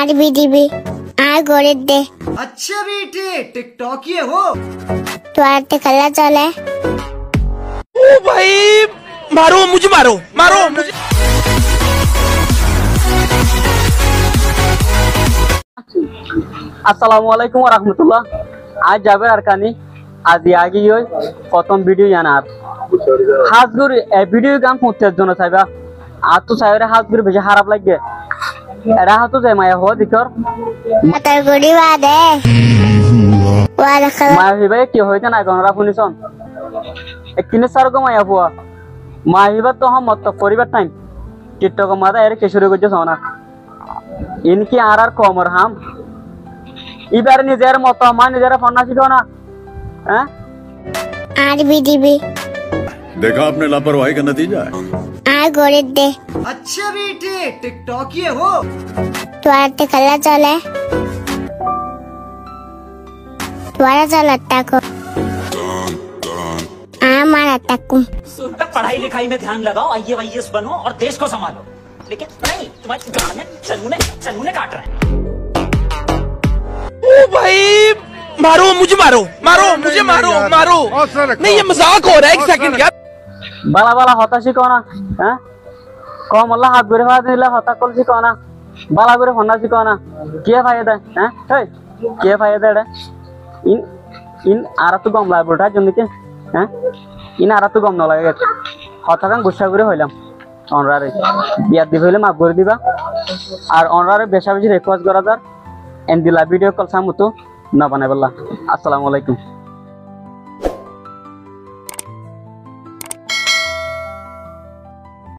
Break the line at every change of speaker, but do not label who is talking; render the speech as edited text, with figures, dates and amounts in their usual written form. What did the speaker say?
আর BDB আর গড়ে দে।
अच्छा बेटे टिकटॉक ये हो
तो आते कल्ला चले।
ओ भाई मारो मुझे मारो मुझे।
আসসালামু আলাইকুম ওয়া রাহমাতুল্লাহ। আজ যাবে আর কানি আজি আগে ওই প্রথম ভিডিও জানার হাজগুর ভিডিও গান করতে জন্য চাইবা আর তো চাইরে হাজগুর বেশি খারাপ লাগে এরা হাতো যায় মায়া হো দিকর
মাতার গড়ি বাদে ওয়ালা খালা
মায়া হিবা কি হইতে না গনরা শুনিছন একদিনে সার গো মায়া বুয়া মায়া হিবা তো হাম মত পরিবার টাইম টিকটক মাদা এর কেশরে গজে সোনা ইনকি আর কমর হাম इबार निजेर मत मा निजेर फन्ना शिखो ना हैं
আর বিডিবি
देखा आपने लापरवाही का नतीजा है।
আর গড়ে দে।
अच्छा बेटे टिकटॉक ये हो
তো আতে কল্লা চলে। তোরা চল তাকো আমার তাকুম।
पढ़ाई लिखाई में ध्यान लगाओ, IAS बनो और देश को संभालो। लेकिन नहीं, तुम्हारे गाल में चलूने काट रहे हैं।
ओ भाई मारो मुझे मारो नहीं ये मजाक हो रहा है। एक सेकंड यार
बाला बाला हता शिखो ना हैं कम अल्लाह हाथ गुरे हाथ दिला हता कल शिखो ना बाला गुरे फन्ना शिखो ना क्या फायदा हैं हे क्या फायदा है इन आरा तो गम लाग उठा जमनिके हैं इन आरा तो गम न लागे हता कान गुस्सा करे হইলাম অনরারে বিয়া দি হইলে মাফ করে দিবা আর অনরারে বেশা বেশি রিকোয়েস্ট করা দার এন্ড দিলা ভিডিও কল সামতো না বানাইবাল্লাহ। আসসালামু আলাইকুম।